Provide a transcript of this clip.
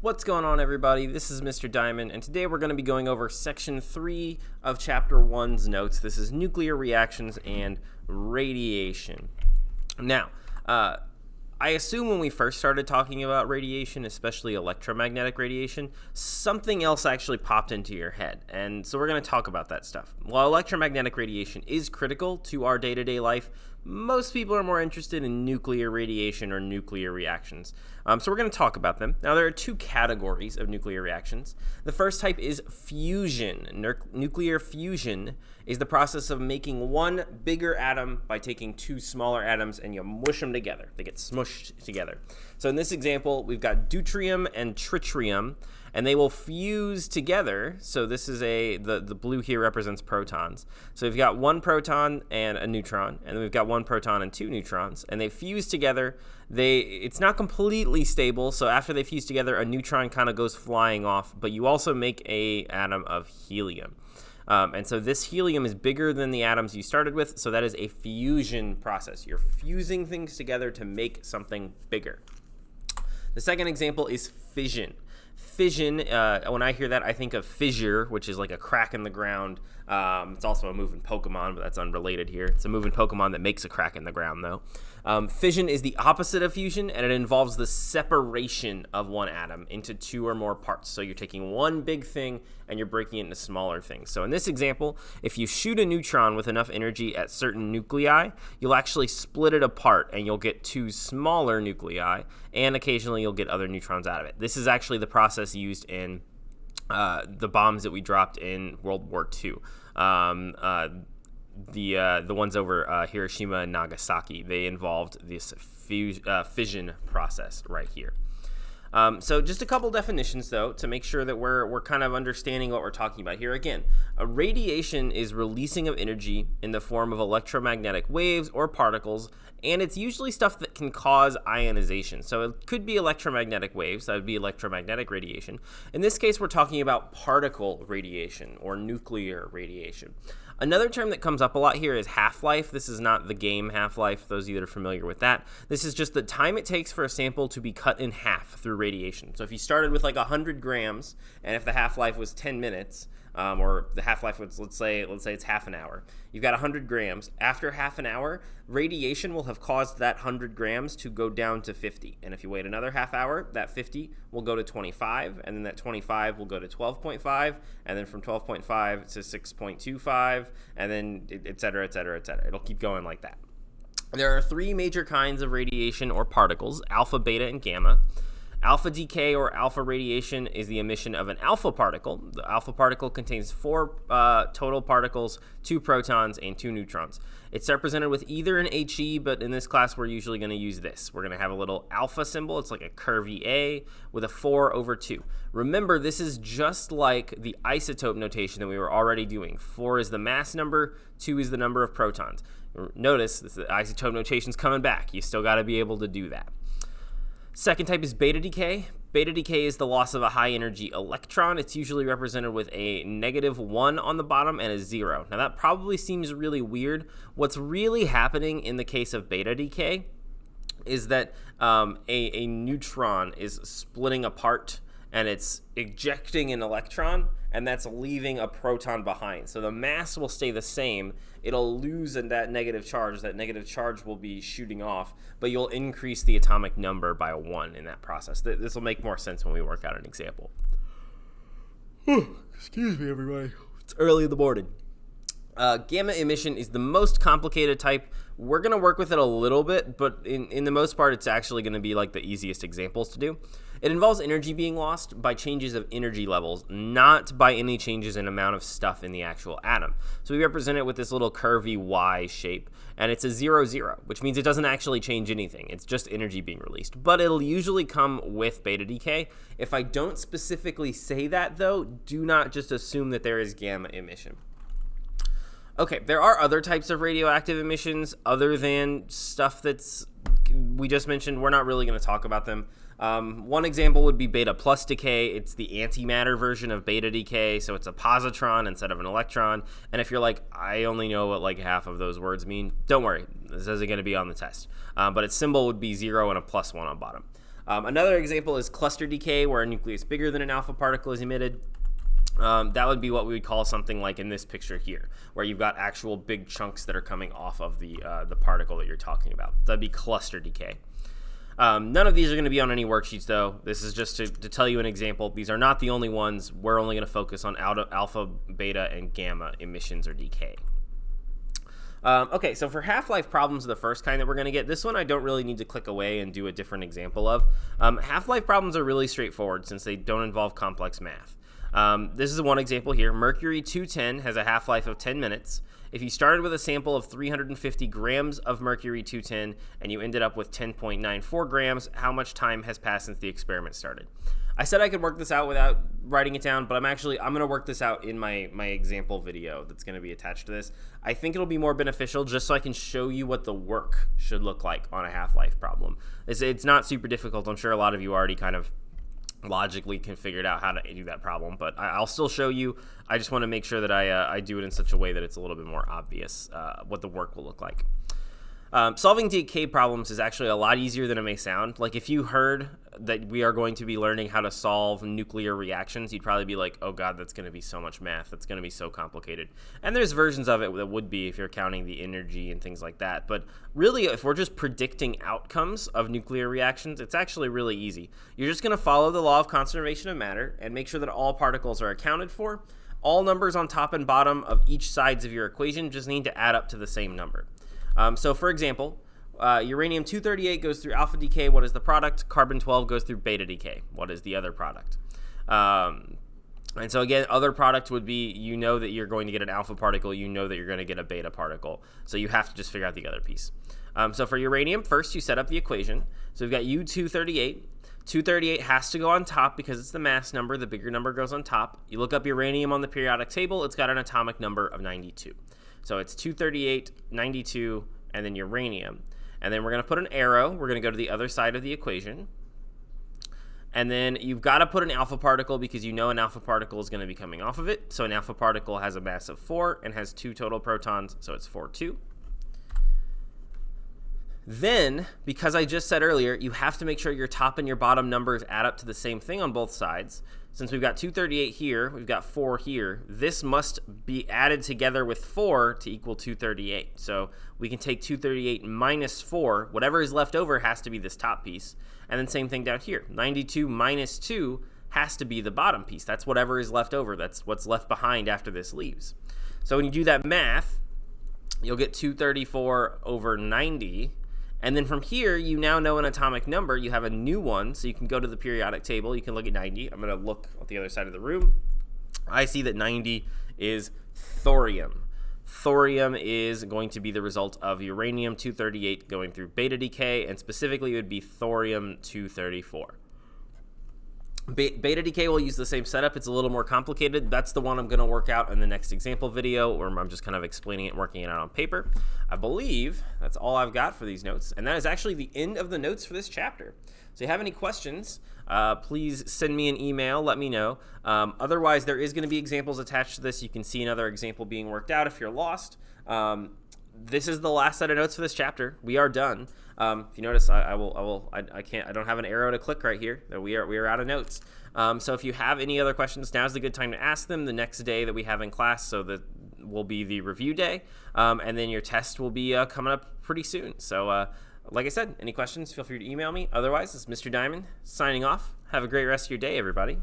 What's going on, everybody? This is Mr. Diamond, and today we're going to be going over Section 3 of Chapter 1's notes. This is nuclear reactions and radiation. Now, I assume when we first started talking about radiation, especially electromagnetic radiation, something else actually popped into your head, and so we're going to talk about that stuff. While electromagnetic radiation is critical to our day-to-day life, most people are more interested in nuclear radiation or nuclear reactions. So we're going to talk about them. Now, there are two categories of nuclear reactions. The first type is fusion. Nuclear fusion is the process of making one bigger atom by taking two smaller atoms and you mush them together. They get smushed together. So in this example, we've got deuterium and tritium, and they will fuse together. So this is the blue here represents protons. So we've got one proton and a neutron, and then we've got one proton and two neutrons, and they fuse together. It's not completely stable, so after they fuse together, a neutron kind of goes flying off, but you also make a atom of helium. And so this helium is bigger than the atoms you started with, so that is a fusion process. You're fusing things together to make something bigger. The second example is fission. Fission, when I hear that, I think of fissure, which is like a crack in the ground. It's also a move in Pokemon, but that's unrelated here. It's a move in Pokemon that makes a crack in the ground, though. Fission is the opposite of fusion, and it involves the separation of one atom into two or more parts. So you're taking one big thing and you're breaking it into smaller things. So in this example, if you shoot a neutron with enough energy at certain nuclei, you'll actually split it apart and you'll get two smaller nuclei, and occasionally you'll get other neutrons out of it. This is actually the process used in the bombs that we dropped in World War II. The ones over Hiroshima and Nagasaki, they involved this fission process right here. So just a couple definitions, though, to make sure that we're kind of understanding what we're talking about here. Again, a radiation is releasing of energy in the form of electromagnetic waves or particles, and it's usually stuff that can cause ionization. So it could be electromagnetic waves, that would be electromagnetic radiation. In this case, we're talking about particle radiation or nuclear radiation. Another term that comes up a lot here is half-life. This is not the game Half-Life, those of you that are familiar with that. This is just the time it takes for a sample to be cut in half through radiation. So if you started with like 100 grams, and if the half-life was 10 minutes, or the half-life was, let's say it's half an hour. You've got 100 grams. After half an hour, radiation will have caused that 100 grams to go down to 50. And if you wait another half hour, that 50 will go to 25, and then that 25 will go to 12.5, and then from 12.5 to 6.25, and then et cetera, et cetera, et cetera. It'll keep going like that. There are three major kinds of radiation or particles: alpha, beta, and gamma. Alpha decay or alpha radiation is the emission of an alpha particle. The alpha particle contains four total particles, two protons, and two neutrons. It's represented with either an HE, but in this class we're usually going to use this. We're going to have a little alpha symbol. It's like a curvy A with a 4/2. Remember, this is just like the isotope notation that we were already doing. 4 is the mass number, 2 is the number of protons. Notice the isotope notation's coming back. You still got to be able to do that. Second type is beta decay. Beta decay is the loss of a high-energy electron. It's usually represented with a -1 on the bottom and a 0. Now, that probably seems really weird. What's really happening in the case of beta decay is that a neutron is splitting apart, and it's ejecting an electron, and that's leaving a proton behind. So the mass will stay the same. It'll lose that negative charge. That negative charge will be shooting off, but you'll increase the atomic number by 1 in that process. This will make more sense when we work out an example. Excuse me, everybody. It's early in the morning. Gamma emission is the most complicated type. We're going to work with it a little bit, but in the most part, it's actually going to be like the easiest examples to do. It involves energy being lost by changes of energy levels, not by any changes in amount of stuff in the actual atom. So we represent it with this little curvy Y shape, and it's a 0/0, which means it doesn't actually change anything. It's just energy being released, but it'll usually come with beta decay. If I don't specifically say that, though, do not just assume that there is gamma emission. Okay, there are other types of radioactive emissions other than stuff we just mentioned. We're not really going to talk about them. One example would be beta plus decay. It's the antimatter version of beta decay, so it's a positron instead of an electron. And if you're like, I only know what like half of those words mean, don't worry. This isn't going to be on the test. But its symbol would be 0 and a +1 on bottom. Another example is cluster decay, where a nucleus bigger than an alpha particle is emitted. That would be what we would call something like in this picture here, where you've got actual big chunks that are coming off of the particle that you're talking about. That'd be cluster decay. None of these are going to be on any worksheets, though. This is just to tell you an example. These are not the only ones. We're only going to focus on alpha, beta, and gamma emissions or decay. Okay, so for half-life problems, the first kind that we're going to get, this one I don't really need to click away and do a different example of. Half-life problems are really straightforward since they don't involve complex math. This is one example here. Mercury-210 has a half-life of 10 minutes. If you started with a sample of 350 grams of mercury-210 and you ended up with 10.94 grams, how much time has passed since the experiment started? I said I could work this out without writing it down, but I'm going to work this out in my example video that's going to be attached to this. I think it'll be more beneficial just so I can show you what the work should look like on a half-life problem. It's not super difficult. I'm sure a lot of you already kind of logically can figure out how to do that problem, but I'll still show you. I just want to make sure that I do it in such a way that it's a little bit more obvious what the work will look like. Solving decay problems is actually a lot easier than it may sound. Like if you heard that we are going to be learning how to solve nuclear reactions, you'd probably be like, oh god, that's going to be so much math. That's going to be so complicated. And there's versions of it that would be if you're counting the energy and things like that. But really, if we're just predicting outcomes of nuclear reactions, it's actually really easy. You're just going to follow the law of conservation of matter and make sure that all particles are accounted for. All numbers on top and bottom of each sides of your equation just need to add up to the same number. So for example, uranium-238 goes through alpha decay. What is the product? Carbon-12 goes through beta decay. What is the other product? And so again, other product would be, you know that you're going to get an alpha particle, you know that you're going to get a beta particle. So you have to just figure out the other piece. So for uranium, first you set up the equation. So we've got U-238. 238 has to go on top because it's the mass number. The bigger number goes on top. You look up uranium on the periodic table, it's got an atomic number of 92. So it's 238, 92, and then uranium. And then we're going to put an arrow. We're going to go to the other side of the equation. And then you've got to put an alpha particle because you know an alpha particle is going to be coming off of it. So an alpha particle has a mass of 4 and has 2 total protons, so it's 4, 2. Then, because I just said earlier, you have to make sure your top and your bottom numbers add up to the same thing on both sides. Since we've got 238 here, we've got 4 here, this must be added together with 4 to equal 238. So we can take 238 minus 4. Whatever is left over has to be this top piece. And then same thing down here. 92 minus 2 has to be the bottom piece. That's whatever is left over. That's what's left behind after this leaves. So when you do that math, you'll get 234 over 90. And then from here, you now know an atomic number. You have a new one, so you can go to the periodic table. You can look at 90. I'm going to look at the other side of the room. I see that 90 is thorium. Thorium is going to be the result of uranium-238 going through beta decay, and specifically it would be thorium-234. Beta decay will use the same setup. It's a little more complicated. That's the one I'm going to work out in the next example video, where I'm just kind of explaining it and working it out on paper. I believe that's all I've got for these notes, and that is actually the end of the notes for this chapter. So if you have any questions, please send me an email, let me know. Otherwise, there is going to be examples attached to this. You can see another example being worked out if you're lost. This is the last set of notes for this chapter. We are done. If you notice, I don't have an arrow to click right here. We are out of notes. So if you have any other questions, now's the good time to ask them. The next day that we have in class, so that will be the review day, and then your test will be coming up pretty soon. So like I said, any questions, feel free to email me. Otherwise, it's Mr. Diamond signing off. Have a great rest of your day, everybody.